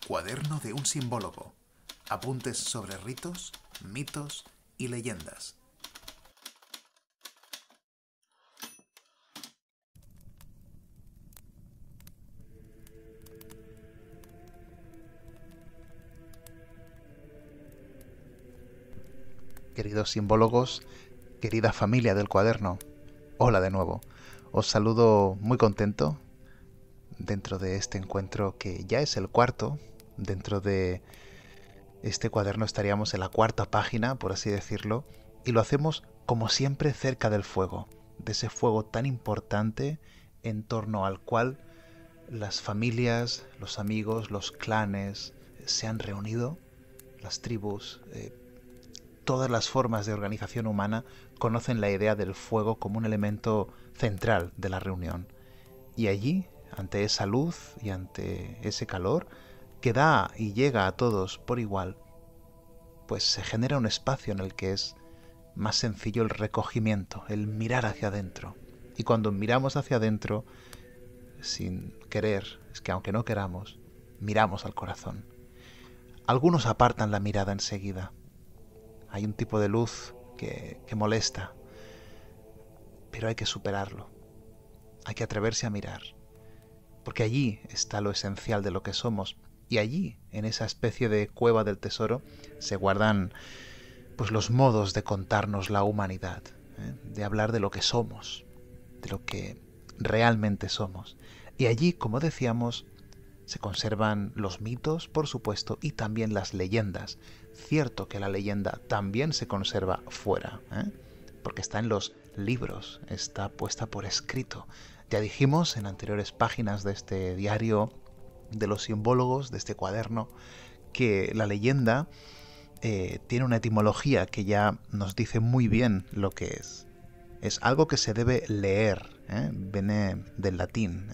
Cuaderno de un simbólogo. Apuntes sobre ritos, mitos y leyendas. Queridos simbólogos, querida familia del cuaderno, hola de nuevo. Os saludo muy contento dentro de este encuentro que ya es el cuarto. Dentro de este cuaderno estaríamos en la cuarta página, por así decirlo, y lo hacemos como siempre cerca del fuego, de ese fuego tan importante en torno al cual las familias, los amigos, los clanes se han reunido, las tribus, todas las formas de organización humana conocen la idea del fuego como un elemento central de la reunión. Y allí, ante esa luz y ante ese calor que da y llega a todos por igual, pues se genera un espacio en el que es más sencillo el recogimiento, el mirar hacia adentro. Y cuando miramos hacia adentro, sin querer, es que aunque no queramos, miramos al corazón. Algunos apartan la mirada enseguida. Hay un tipo de luz que molesta, pero hay que superarlo. Hay que atreverse a mirar, porque allí está lo esencial de lo que somos. Y allí, en esa especie de cueva del tesoro, se guardan pues los modos de contarnos la humanidad, de hablar de lo que somos, de lo que realmente somos. Y allí, como decíamos, se conservan los mitos, por supuesto, y también las leyendas. Cierto que la leyenda también se conserva fuera, porque está en los libros, está puesta por escrito. Ya dijimos en anteriores páginas de este diario de los simbólogos, de este cuaderno, que la leyenda tiene una etimología que ya nos dice muy bien lo que es. Es algo que se debe leer, viene del latín.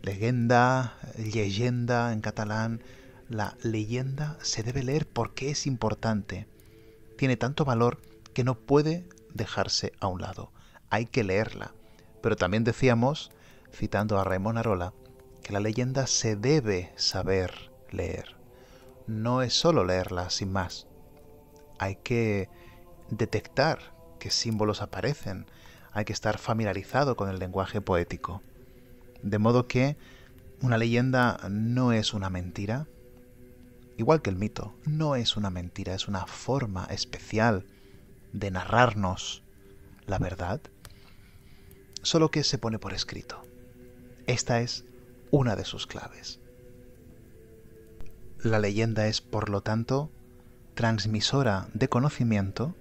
Legenda, leyenda en catalán. La leyenda se debe leer porque es importante. Tiene tanto valor que no puede dejarse a un lado. Hay que leerla. Pero también decíamos, citando a Raimon Arola, que la leyenda se debe saber leer. No es solo leerla sin más. Hay que detectar qué símbolos aparecen. Hay que estar familiarizado con el lenguaje poético. De modo que una leyenda no es una mentira, igual que el mito, no es una mentira, es una forma especial de narrarnos la verdad, solo que se pone por escrito. Esta es una de sus claves. La leyenda es, por lo tanto, transmisora de conocimiento,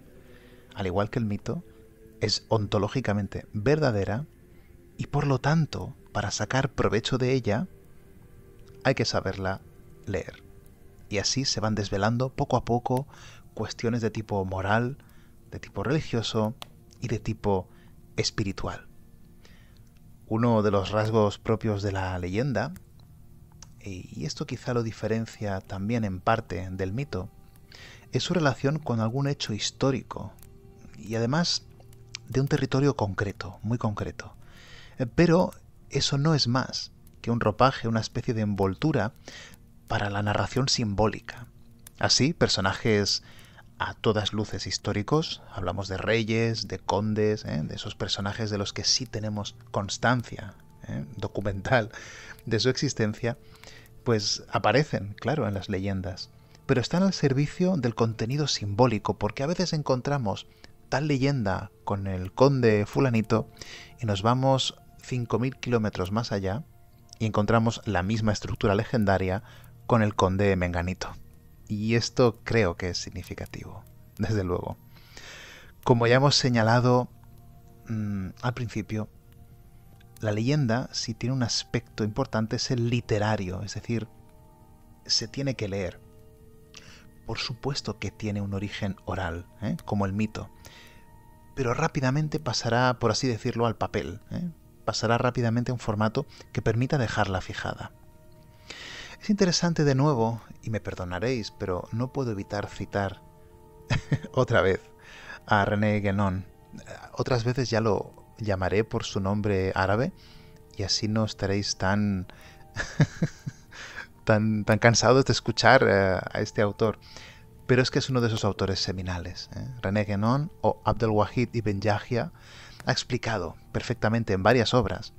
al igual que el mito, es ontológicamente verdadera y, por lo tanto, para sacar provecho de ella, hay que saberla leer. Y así se van desvelando poco a poco cuestiones de tipo moral, de tipo religioso y de tipo espiritual. Uno de los rasgos propios de la leyenda, y esto quizá lo diferencia también en parte del mito, es su relación con algún hecho histórico y además de un territorio concreto, muy concreto. Pero eso no es más que un ropaje, una especie de envoltura para la narración simbólica. Así, personajes a todas luces históricos, hablamos de reyes, de condes, de esos personajes de los que sí tenemos constancia documental de su existencia, pues aparecen, claro, en las leyendas, pero están al servicio del contenido simbólico, porque a veces encontramos tal leyenda con el conde fulanito y nos vamos 5.000 kilómetros más allá y encontramos la misma estructura legendaria con el conde menganito. Y esto creo que es significativo, desde luego. Como ya hemos señalado al principio, la leyenda, si tiene un aspecto importante, es el literario, es decir, se tiene que leer. Por supuesto que tiene un origen oral, como el mito, pero rápidamente pasará, por así decirlo, al papel, pasará rápidamente a un formato que permita dejarla fijada. Es interesante de nuevo, y me perdonaréis, pero no puedo evitar citar otra vez a René Guénon. Otras veces ya lo llamaré por su nombre árabe y así no estaréis tan tan cansados de escuchar a este autor. Pero es que es uno de esos autores seminales. René Guénon o Abdelwahid Ibn Yahya ha explicado perfectamente en varias obras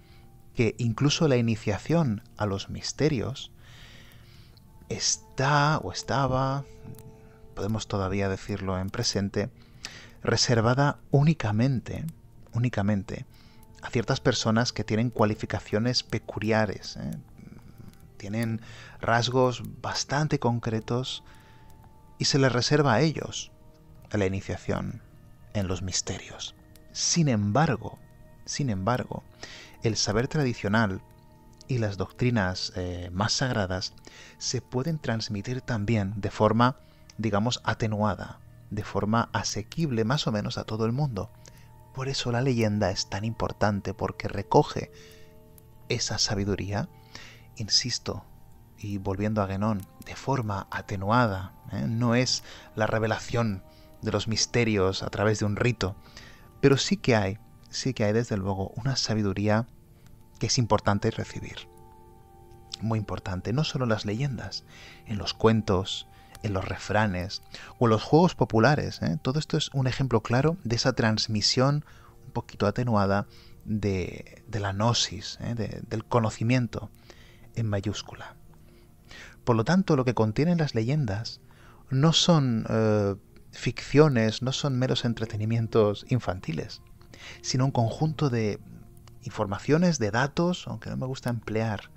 que incluso la iniciación a los misterios está o estaba, podemos todavía decirlo en presente, reservada únicamente a ciertas personas que tienen cualificaciones peculiares, tienen rasgos bastante concretos y se les reserva a ellos la iniciación en los misterios. Sin embargo, el saber tradicional y las doctrinas más sagradas se pueden transmitir también de forma, digamos, atenuada, de forma asequible más o menos a todo el mundo. Por eso la leyenda es tan importante, porque recoge esa sabiduría, insisto, y volviendo a Guénon, de forma atenuada. No es la revelación de los misterios a través de un rito, pero sí que hay desde luego una sabiduría que es importante recibir. Muy importante, no solo en las leyendas, en los cuentos, en los refranes o en los juegos populares. Todo esto es un ejemplo claro de esa transmisión un poquito atenuada de la gnosis, del conocimiento en mayúscula. Por lo tanto, lo que contienen las leyendas no son ficciones, no son meros entretenimientos infantiles, sino un conjunto de informaciones, de datos, aunque no me gusta emplear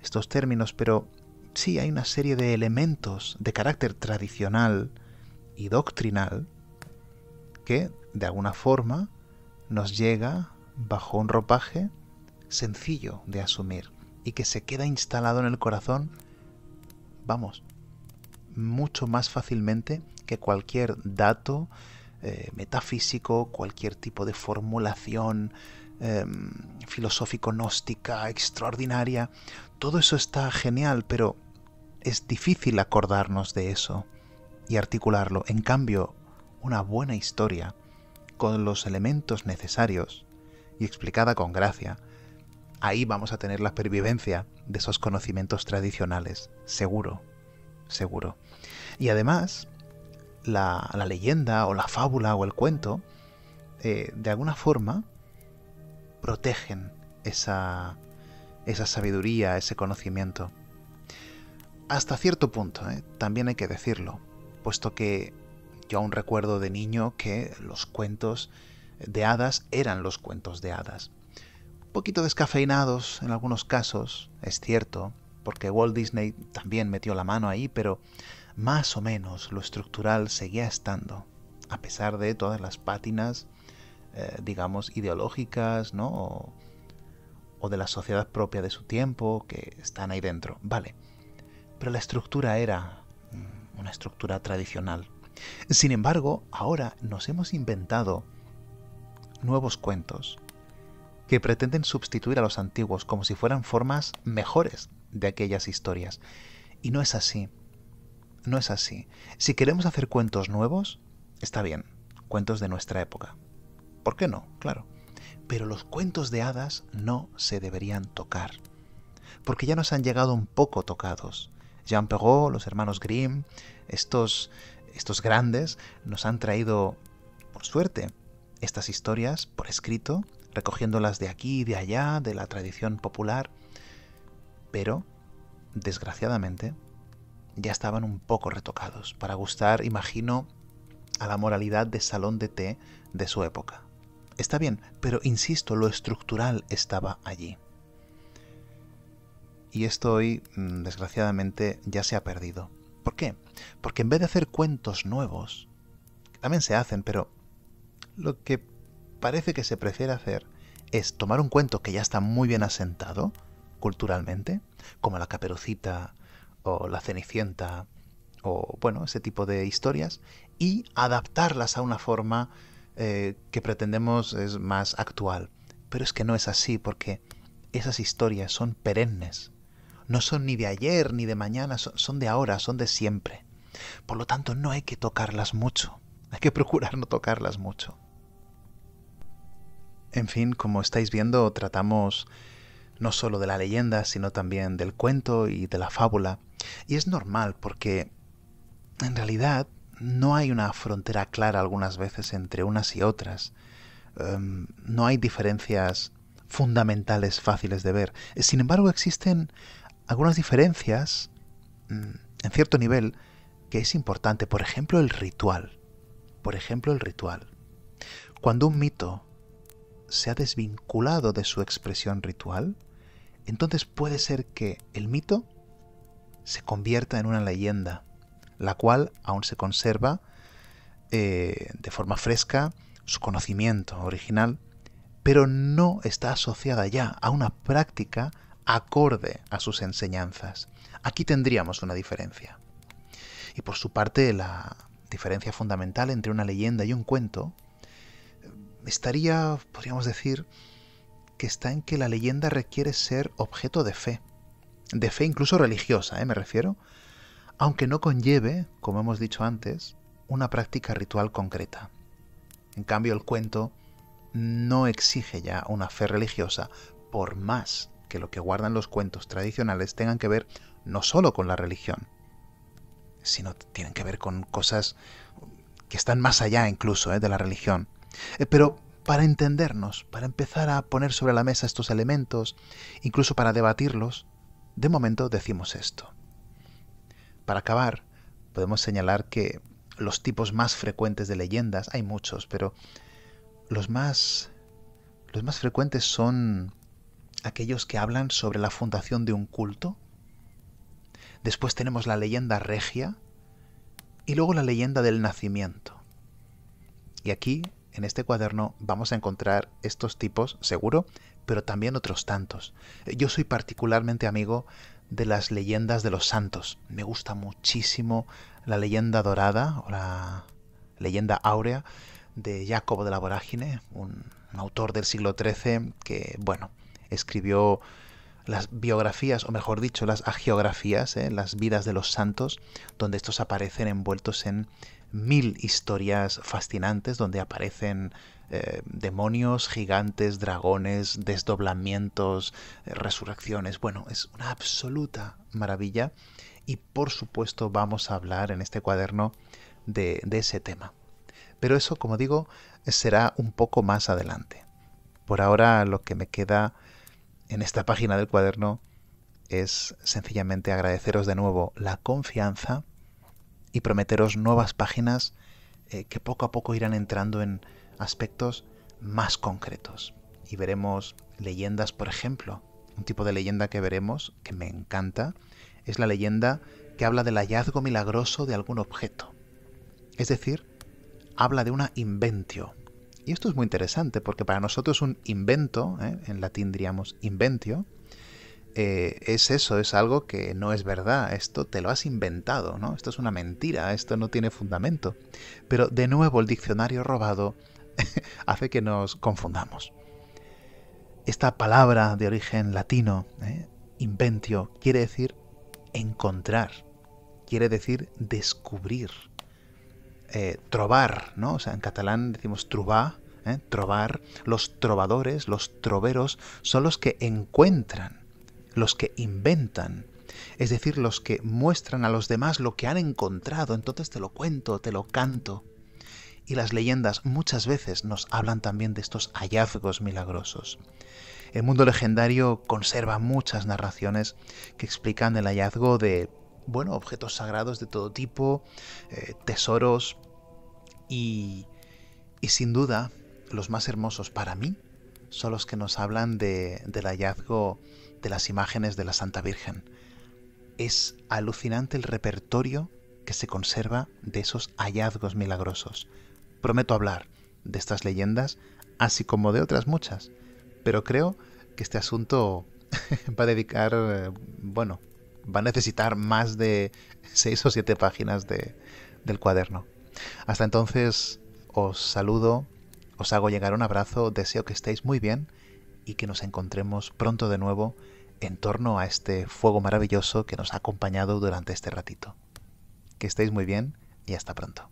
estos términos, pero sí hay una serie de elementos de carácter tradicional y doctrinal que, de alguna forma, nos llega bajo un ropaje sencillo de asumir y que se queda instalado en el corazón, vamos, mucho más fácilmente que cualquier dato metafísico, cualquier tipo de formulación filosófico-gnóstica extraordinaria. Todo eso está genial, pero es difícil acordarnos de eso y articularlo. En cambio, una buena historia, con los elementos necesarios y explicada con gracia, ahí vamos a tener la pervivencia de esos conocimientos tradicionales, seguro. Y además, la leyenda o la fábula o el cuento, de alguna forma, protegen esa sabiduría, ese conocimiento. Hasta cierto punto, también hay que decirlo, puesto que yo aún recuerdo de niño que los cuentos de hadas eran los cuentos de hadas. Un poquito descafeinados en algunos casos, es cierto, porque Walt Disney también metió la mano ahí, pero más o menos lo estructural seguía estando, a pesar de todas las pátinas, digamos, ideológicas, ¿no? O de la sociedad propia de su tiempo, que están ahí dentro. Vale, pero la estructura era una estructura tradicional. Sin embargo, ahora nos hemos inventado nuevos cuentos que pretenden sustituir a los antiguos como si fueran formas mejores de aquellas historias. Y no es así. No es así. Si queremos hacer cuentos nuevos, está bien, cuentos de nuestra época. ¿Por qué no? Claro. Pero los cuentos de hadas no se deberían tocar, porque ya nos han llegado un poco tocados. Jean Perrault, los hermanos Grimm, estos grandes nos han traído, por suerte, estas historias por escrito, recogiéndolas de aquí y de allá, de la tradición popular, pero, desgraciadamente, ya estaban un poco retocados para gustar, imagino, a la moralidad de salón de té de su época. Está bien, pero insisto, lo estructural estaba allí. Y esto hoy, desgraciadamente, ya se ha perdido. ¿Por qué? Porque en vez de hacer cuentos nuevos, que también se hacen, pero lo que parece que se prefiere hacer es tomar un cuento que ya está muy bien asentado culturalmente, como La Caperucita o La Cenicienta, o bueno, ese tipo de historias, y adaptarlas a una forma que pretendemos es más actual. Pero es que no es así, porque esas historias son perennes. No son ni de ayer ni de mañana, son de ahora, son de siempre. Por lo tanto, no hay que tocarlas mucho. Hay que procurar no tocarlas mucho. En fin, como estáis viendo, tratamos no solo de la leyenda, sino también del cuento y de la fábula, Y es normal porque en realidad no hay una frontera clara algunas veces entre unas y otras. No hay diferencias fundamentales fáciles de ver. Sin embargo, existen algunas diferencias en cierto nivel que es importante. Por ejemplo, el ritual. Cuando un mito se ha desvinculado de su expresión ritual, entonces puede ser que el mito se convierta en una leyenda, la cual aún se conserva de forma fresca su conocimiento original, pero no está asociada ya a una práctica acorde a sus enseñanzas. Aquí tendríamos una diferencia. Y por su parte, la diferencia fundamental entre una leyenda y un cuento estaría, podríamos decir, que está en que la leyenda requiere ser objeto de fe incluso religiosa, me refiero, aunque no conlleve, como hemos dicho antes, una práctica ritual concreta. En cambio, el cuento no exige ya una fe religiosa, por más que lo que guardan los cuentos tradicionales tengan que ver no solo con la religión, sino tienen que ver con cosas que están más allá incluso de la religión. Pero para entendernos, para empezar a poner sobre la mesa estos elementos, incluso para debatirlos, de momento decimos esto. Para acabar, podemos señalar que los tipos más frecuentes de leyendas, hay muchos, pero los más frecuentes son aquellos que hablan sobre la fundación de un culto. Después tenemos la leyenda regia y luego la leyenda del nacimiento. Y aquí, en este cuaderno, vamos a encontrar estos tipos, seguro, pero también otros tantos. Yo soy particularmente amigo de las leyendas de los santos. Me gusta muchísimo la leyenda dorada o la leyenda áurea de Jacobo de la Vorágine, un autor del siglo XIII que, bueno, escribió las biografías, o mejor dicho, las hagiografías, las vidas de los santos, donde estos aparecen envueltos en 1000 historias fascinantes, donde aparecen demonios, gigantes, dragones, desdoblamientos, resurrecciones. Bueno, es una absoluta maravilla y por supuesto vamos a hablar en este cuaderno de ese tema. Pero eso, como digo, será un poco más adelante. Por ahora lo que me queda en esta página del cuaderno es sencillamente agradeceros de nuevo la confianza y prometeros nuevas páginas que poco a poco irán entrando en aspectos más concretos. Y veremos leyendas, por ejemplo. Un tipo de leyenda que veremos, que me encanta, es la leyenda que habla del hallazgo milagroso de algún objeto. Es decir, habla de una inventio. Y esto es muy interesante porque para nosotros un invento, en latín diríamos inventio, es eso, es algo que no es verdad, esto te lo has inventado, ¿no? Esto es una mentira, esto no tiene fundamento. Pero de nuevo el diccionario robado hace que nos confundamos. Esta palabra de origen latino, inventio, quiere decir encontrar, quiere decir descubrir, trobar, ¿no? O sea, en catalán decimos trobar, trobar. Los trovadores, los troveros, son los que encuentran, los que inventan, es decir, los que muestran a los demás lo que han encontrado. Entonces te lo cuento, te lo canto. Y las leyendas muchas veces nos hablan también de estos hallazgos milagrosos. El mundo legendario conserva muchas narraciones que explican el hallazgo de, bueno, objetos sagrados de todo tipo, tesoros y sin duda los más hermosos para mí son los que nos hablan del hallazgo de las imágenes de la Santa Virgen. Es alucinante el repertorio que se conserva de esos hallazgos milagrosos. Prometo hablar de estas leyendas, así como de otras muchas, pero creo que este asunto va a necesitar más de 6 o 7 páginas del cuaderno. Hasta entonces os saludo, os hago llegar un abrazo, deseo que estéis muy bien y que nos encontremos pronto de nuevo en torno a este fuego maravilloso que nos ha acompañado durante este ratito. Que estéis muy bien y hasta pronto.